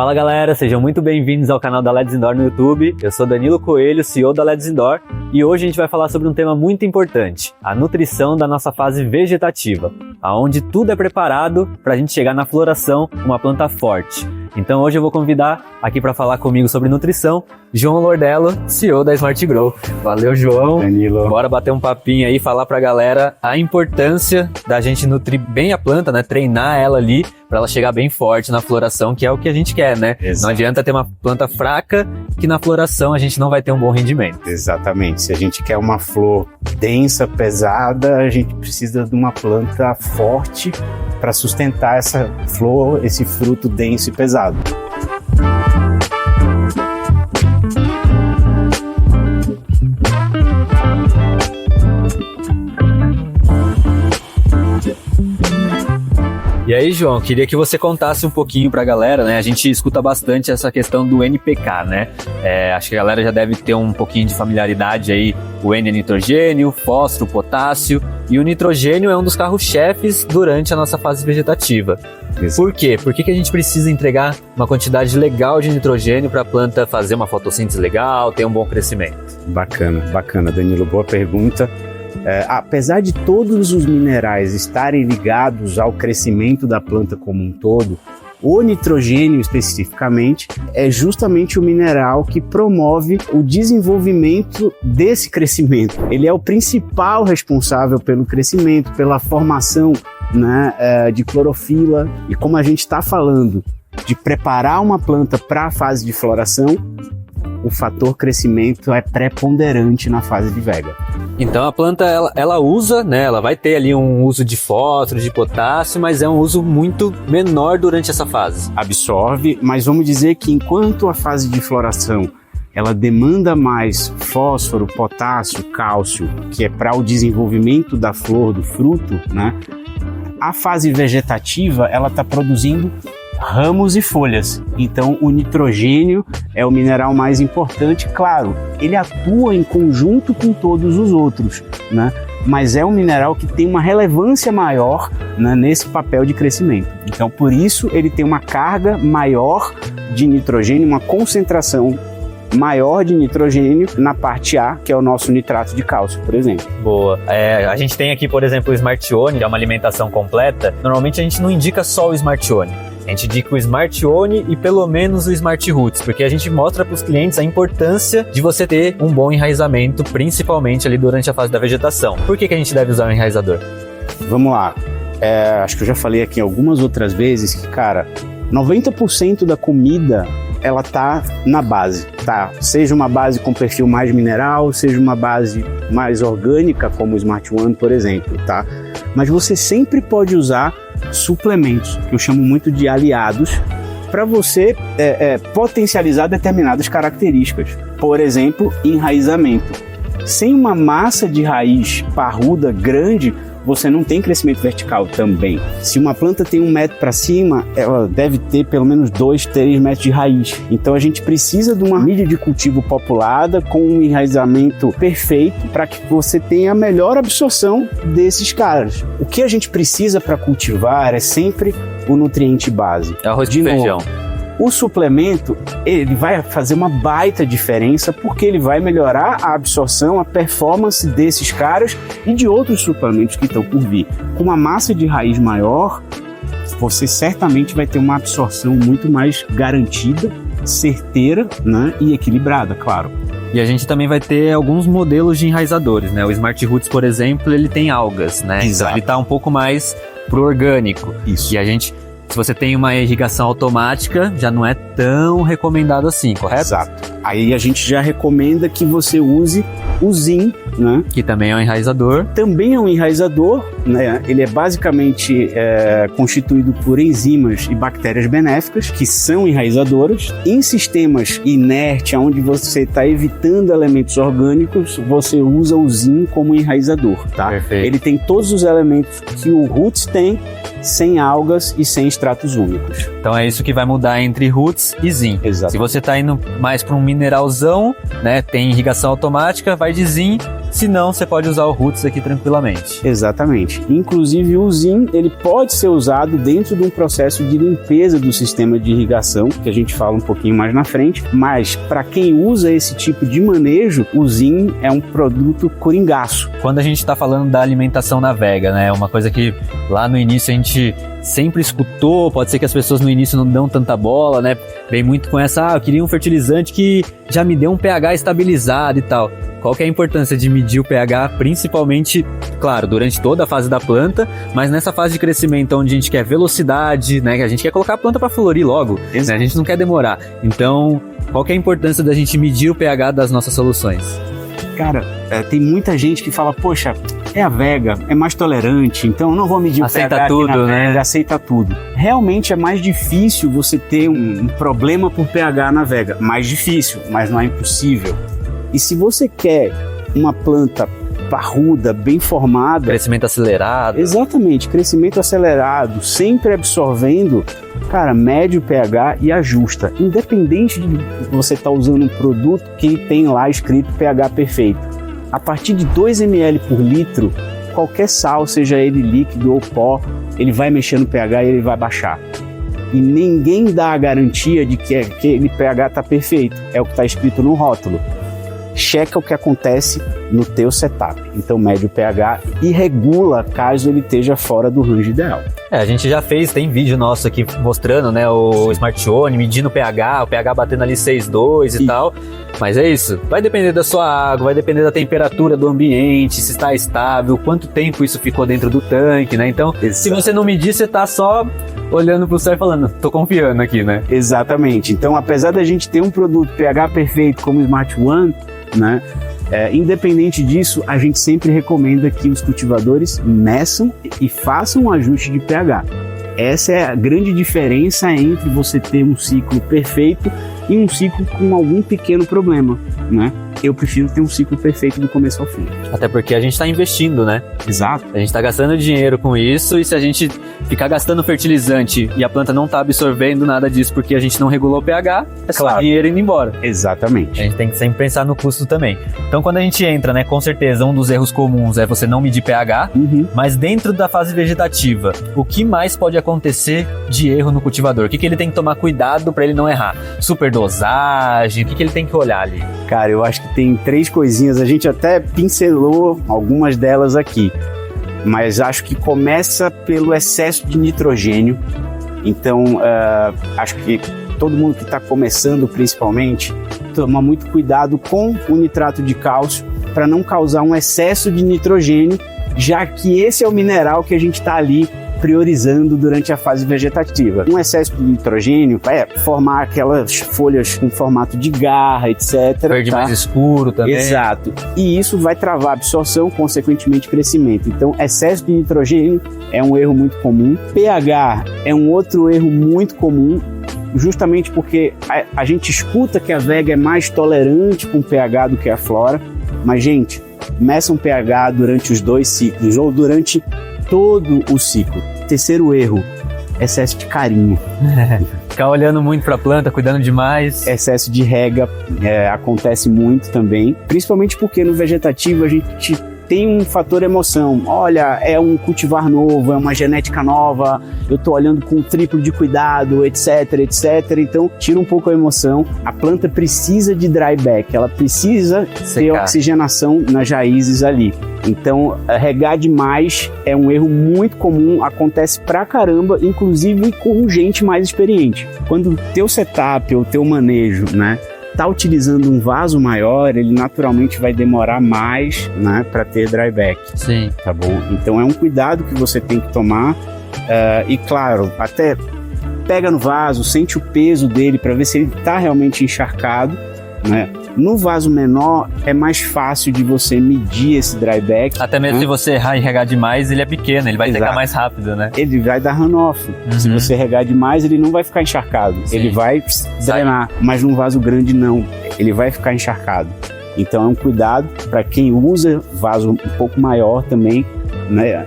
Fala galera, sejam muito bem-vindos ao canal da Let's Indoor no YouTube. Eu sou Danilo Coelho, CEO da Let's Indoor, e hoje a gente vai falar sobre um tema muito importante, a nutrição da nossa fase vegetativa, onde tudo é preparado para a gente chegar na floração com uma planta forte. Então hoje eu vou convidar aqui para falar comigo sobre nutrição, João Lordello, CEO da Smart Grow. Valeu, João. Danilo. Bora bater um papinho aí, falar pra galera a importância da gente nutrir bem a planta, né? Treinar ela ali para ela chegar bem forte na floração, que é o que a gente quer, né? Exato. Não adianta ter uma planta fraca que na floração a gente não vai ter um bom rendimento. Exatamente. Se a gente quer uma flor densa, pesada, a gente precisa de uma planta forte para sustentar essa flor, esse fruto denso e pesado. E aí, João, queria que você contasse um pouquinho pra galera, né? A gente escuta bastante essa questão do NPK, né? Acho que a galera já deve ter um pouquinho de familiaridade aí. O N é nitrogênio, fósforo, potássio, e o nitrogênio é um dos carros-chefes durante a nossa fase vegetativa. Isso. Por quê? Por que a gente precisa entregar uma quantidade legal de nitrogênio para a planta fazer uma fotossíntese legal, ter um bom crescimento? Bacana, Danilo, boa pergunta. Apesar de todos os minerais estarem ligados ao crescimento da planta como um todo, o nitrogênio especificamente é justamente o mineral que promove o desenvolvimento desse crescimento. Ele é o principal responsável pelo crescimento, pela formação, né, de clorofila. E como a gente está falando de preparar uma planta para a fase de floração, o fator crescimento é preponderante na fase de vega. Então a planta ela usa, né? Ela vai ter ali um uso de fósforo, de potássio, mas é um uso muito menor durante essa fase. Absorve, mas vamos dizer que enquanto a fase de floração ela demanda mais fósforo, potássio, cálcio, que é para o desenvolvimento da flor, do fruto, né? A fase vegetativa ela está produzindo ramos e folhas. Então o nitrogênio é o mineral mais importante, claro, ele atua em conjunto com todos os outros, né? Mas é um mineral que tem uma relevância maior, né, nesse papel de crescimento. Então por isso ele tem uma carga maior de nitrogênio, uma concentração maior de nitrogênio na parte A, que é o nosso nitrato de cálcio, por exemplo. Boa. A gente tem aqui, por exemplo, o Smartione, que é uma alimentação completa. Normalmente a gente não indica só o Smartione. A gente indica o Smartione e pelo menos o Smart Roots, porque a gente mostra para os clientes a importância de você ter um bom enraizamento, principalmente ali durante a fase da vegetação. Por que a gente deve usar o enraizador? Vamos lá. Acho que eu já falei aqui algumas outras vezes que, cara, 90% da comida ela tá na base, tá? Seja uma base com perfil mais mineral, seja uma base mais orgânica, como o Smart One, por exemplo, tá? Mas você sempre pode usar suplementos, que eu chamo muito de aliados, para você potencializar determinadas características. Por exemplo, enraizamento. Sem uma massa de raiz parruda grande, você não tem crescimento vertical também. Se uma planta tem 1 metro para cima, ela deve ter pelo menos 2, 3 metros de raiz. Então a gente precisa de uma mídia de cultivo populada com um enraizamento perfeito para que você tenha a melhor absorção desses caras. O que a gente precisa para cultivar é sempre o nutriente base. É arroz de feijão. O suplemento, ele vai fazer uma baita diferença porque ele vai melhorar a absorção, a performance desses caras e de outros suplementos que estão por vir. Com uma massa de raiz maior, você certamente vai ter uma absorção muito mais garantida, certeira, né, e equilibrada, claro. E a gente também vai ter alguns modelos de enraizadores, né? O Smart Roots, por exemplo, ele tem algas, né? Exato. Então ele tá um pouco mais pro orgânico. Isso. E a gente... Se você tem uma irrigação automática, já não é tão recomendado assim, correto? Exato. Aí a gente já recomenda que você use o Zin, né? Que também é um enraizador. Também é um enraizador, né? Ele é basicamente constituído por enzimas e bactérias benéficas, que são enraizadoras. Em sistemas inertes, onde você está evitando elementos orgânicos, você usa o Zin como enraizador, tá? Perfeito. Ele tem todos os elementos que o Roots tem, sem algas e sem extratos úmicos. Então é isso que vai mudar entre Roots e Zin. Exato. Se você está indo mais para um mineralzão, né, tem irrigação automática, vai de Zin. Se não, você pode usar o Roots aqui tranquilamente. Exatamente. Inclusive o Zin, ele pode ser usado dentro de um processo de limpeza do sistema de irrigação, que a gente fala um pouquinho mais na frente, mas para quem usa esse tipo de manejo, o Zin é um produto coringaço. Quando a gente está falando da alimentação na vega, né, uma coisa que lá no início a gente sempre escutou, pode ser que as pessoas no início não dão tanta bola, né, vem muito com essa, eu queria um fertilizante que já me dê um pH estabilizado e tal. Qual que é a importância de medir o pH, principalmente, claro, durante toda a fase da planta, mas nessa fase de crescimento onde a gente quer velocidade, né, que a gente quer colocar a planta para florir logo, né, a gente não quer demorar. Então, qual que é a importância da gente medir o pH das nossas soluções? Cara, tem muita gente que fala, poxa, é a vega, é mais tolerante, então eu não vou medir o pH aqui tudo, na né? vega, aceita tudo. Realmente é mais difícil você ter um problema por pH na vega. Mais difícil, mas não é impossível. E se você quer uma planta parruda, bem formada... Crescimento acelerado. Exatamente, crescimento acelerado, sempre absorvendo, cara, mede o pH e ajusta. Independente de você estar usando um produto que tem lá escrito pH perfeito. A partir de 2 ml por litro, qualquer sal, seja ele líquido ou pó, ele vai mexer no pH e ele vai baixar. E ninguém dá a garantia de que aquele pH está perfeito. É o que está escrito no rótulo. Checa o que acontece no teu setup. Então mede o pH e regula caso ele esteja fora do range ideal. A gente já fez, tem vídeo nosso aqui mostrando, né, o Smartione medindo o pH batendo ali 6,2 e tal. Mas é isso, vai depender da sua água, vai depender da temperatura do ambiente, se está estável, quanto tempo isso ficou dentro do tanque, né? Então, se você não medir, você tá só olhando pro céu e falando, tô confiando aqui, né? Exatamente. Então, apesar da gente ter um produto pH perfeito como o Smart One, né? Independente disso, a gente sempre recomenda que os cultivadores meçam e façam um ajuste de pH. Essa é a grande diferença entre você ter um ciclo perfeito e um ciclo com algum pequeno problema, né? Eu prefiro ter um ciclo perfeito do começo ao fim. Até porque a gente está investindo, né? Exato. A gente está gastando dinheiro com isso e se a gente ficar gastando fertilizante e a planta não está absorvendo nada disso porque a gente não regulou o pH, é só dinheiro indo embora. Exatamente. A gente tem que sempre pensar no custo também. Então quando a gente entra, né, com certeza um dos erros comuns é você não medir pH, mas dentro da fase vegetativa, o que mais pode acontecer de erro no cultivador? O que ele tem que tomar cuidado para ele não errar? Superdosagem, o que ele tem que olhar ali? Cara, eu acho que tem 3 coisinhas, a gente até pincelou algumas delas aqui, mas acho que começa pelo excesso de nitrogênio. Então, acho que todo mundo que está começando, principalmente, toma muito cuidado com o nitrato de cálcio para não causar um excesso de nitrogênio, já que esse é o mineral que a gente está ali priorizando durante a fase vegetativa. Um excesso de nitrogênio vai formar aquelas folhas com formato de garra, etc. Verde mais escuro também. Exato. E isso vai travar a absorção, consequentemente crescimento. Então, excesso de nitrogênio é um erro muito comum. pH é um outro erro muito comum, justamente porque a gente escuta que a vega é mais tolerante com pH do que a flora, mas, gente, meça um pH durante os 2 ciclos ou durante todo o ciclo. Terceiro erro, excesso de carinho. Ficar olhando muito para a planta, cuidando demais. Excesso de rega acontece muito também, principalmente porque no vegetativo a gente tem um fator emoção. Olha, é um cultivar novo, é uma genética nova, eu tô olhando com o triplo de cuidado, etc, etc. Então, tira um pouco a emoção. A planta precisa de dryback, ela precisa ter oxigenação nas raízes ali. Então, regar demais é um erro muito comum, acontece pra caramba, inclusive com gente mais experiente. Quando o teu setup ou o teu manejo, né, tá utilizando um vaso maior, ele naturalmente vai demorar mais, né, para ter dryback. Sim. Tá bom? Então é um cuidado que você tem que tomar e claro, até pega no vaso, sente o peso dele para ver se ele tá realmente encharcado, né? No vaso menor é mais fácil de você medir esse dryback. Até mesmo se você errar e regar demais, ele é pequeno, ele vai secar mais rápido, né? Ele vai dar runoff. Se você regar demais, ele não vai ficar encharcado. Sim. Ele vai drenar, mas num vaso grande não. Ele vai ficar encharcado. Então é um cuidado para quem usa vaso um pouco maior também, né?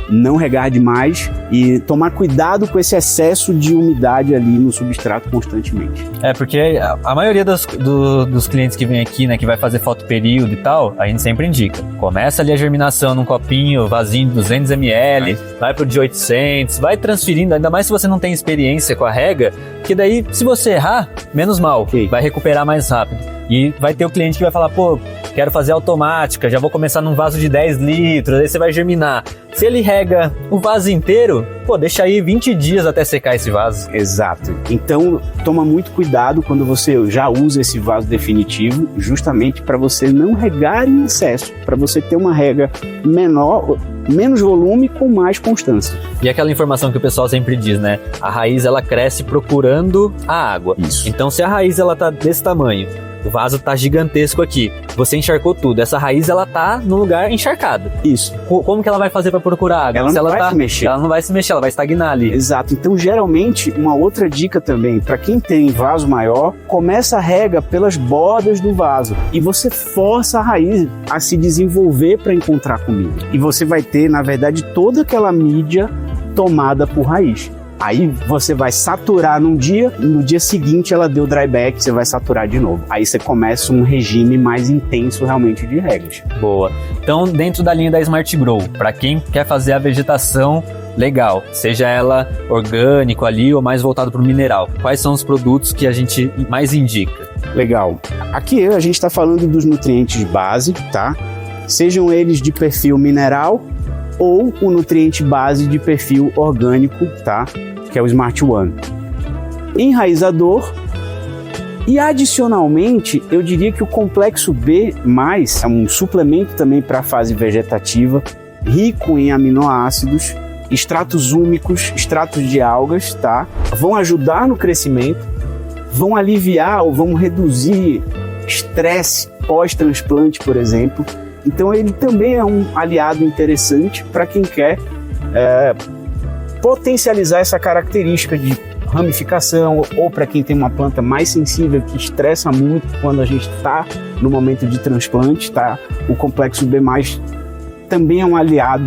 Não regar demais e tomar cuidado com esse excesso de umidade ali no substrato constantemente. Porque a maioria dos clientes que vem aqui, né, que vai fazer fotoperíodo e tal, a gente sempre indica. Começa ali a germinação num copinho, vasinho de 200 ml, vai pro de 800, vai transferindo, ainda mais se você não tem experiência com a rega, que daí, se você errar, menos mal, vai recuperar mais rápido. E vai ter o cliente que vai falar, pô, quero fazer automática, já vou começar num vaso de 10 litros, aí você vai germinar. Se ele rega o vaso inteiro, pô, deixa aí 20 dias até secar esse vaso. Exato. Então, toma muito cuidado quando você já usa esse vaso definitivo, justamente para você não regar em excesso, para você ter uma rega menor, menos volume com mais constância. E aquela informação que o pessoal sempre diz, né? A raiz, ela cresce procurando a água. Isso. Então, se a raiz, ela tá desse tamanho, o vaso tá gigantesco aqui, você encharcou tudo, essa raiz, ela tá no lugar encharcado. Isso. Como que ela vai fazer para procurar água? Ela não vai se mexer. Ela não vai se mexer, ela vai estagnar ali. Exato. Então, geralmente, uma outra dica também, para quem tem vaso maior, começa a rega pelas bordas do vaso e você força a raiz a se desenvolver para encontrar comida. E você vai ter, na verdade, toda aquela mídia tomada por raiz. Aí você vai saturar num dia, no dia seguinte ela deu dryback, você vai saturar de novo. Aí você começa um regime mais intenso realmente de regas. Boa. Então, dentro da linha da Smart Grow, para quem quer fazer a vegetação legal, seja ela orgânico ali ou mais voltado para o mineral, quais são os produtos que a gente mais indica? Legal. Aqui a gente está falando dos nutrientes base, tá? Sejam eles de perfil mineral ou o nutriente base de perfil orgânico, tá? Que é o Smart One. Enraizador e adicionalmente, eu diria que o complexo B+, é um suplemento também para a fase vegetativa, rico em aminoácidos, extratos úmicos, extratos de algas, tá? Vão ajudar no crescimento, vão aliviar ou vão reduzir estresse pós-transplante, por exemplo. Então ele também é um aliado interessante para quem quer potencializar essa característica de ramificação ou para quem tem uma planta mais sensível que estressa muito quando a gente está no momento de transplante, tá? O complexo B+, também é um aliado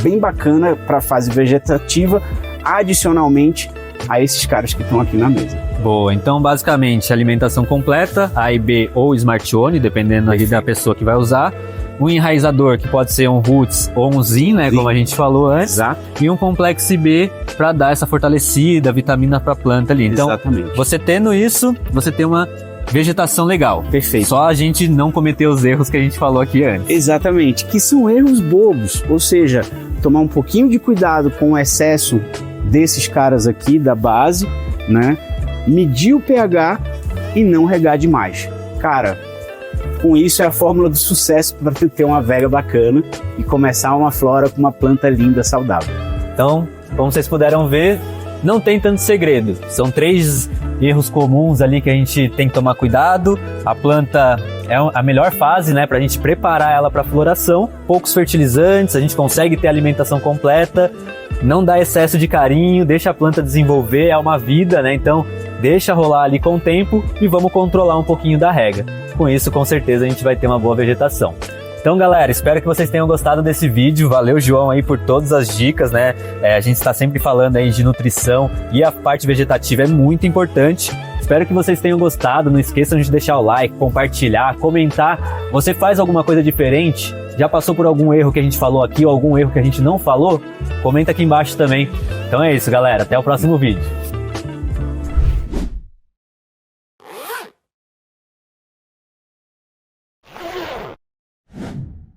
bem bacana para a fase vegetativa, adicionalmente a esses caras que estão aqui na mesa. Boa, então basicamente alimentação completa, A e B ou Smart One, dependendo ali da pessoa que vai usar. Um enraizador, que pode ser um Roots ou um Zin, né, como a gente falou antes. Exato. E um Complexo B para dar essa fortalecida, vitamina para a planta ali. Então, exatamente. Você tendo isso, você tem uma vegetação legal. Perfeito. Só a gente não cometer os erros que a gente falou aqui antes. Exatamente, que são erros bobos, ou seja, tomar um pouquinho de cuidado com o excesso desses caras aqui da base, né? Medir o pH e não regar demais. Cara, com isso é a fórmula do sucesso para ter uma vega bacana e começar uma flora com uma planta linda, saudável. Então, como vocês puderam ver, não tem tanto segredo. São 3 erros comuns ali que a gente tem que tomar cuidado. A planta é a melhor fase, né, para a gente preparar ela para floração. Poucos fertilizantes, a gente consegue ter a alimentação completa. Não dá excesso de carinho, deixa a planta desenvolver, é uma vida, né? Então, deixa rolar ali com o tempo e vamos controlar um pouquinho da rega. Com isso, com certeza, a gente vai ter uma boa vegetação. Então, galera, espero que vocês tenham gostado desse vídeo. Valeu, João, aí por todas as dicas, né? A gente está sempre falando aí de nutrição e a parte vegetativa é muito importante. Espero que vocês tenham gostado. Não esqueçam de deixar o like, compartilhar, comentar. Você faz alguma coisa diferente? Já passou por algum erro que a gente falou aqui ou algum erro que a gente não falou? Comenta aqui embaixo também. Então é isso, galera. Até o próximo vídeo.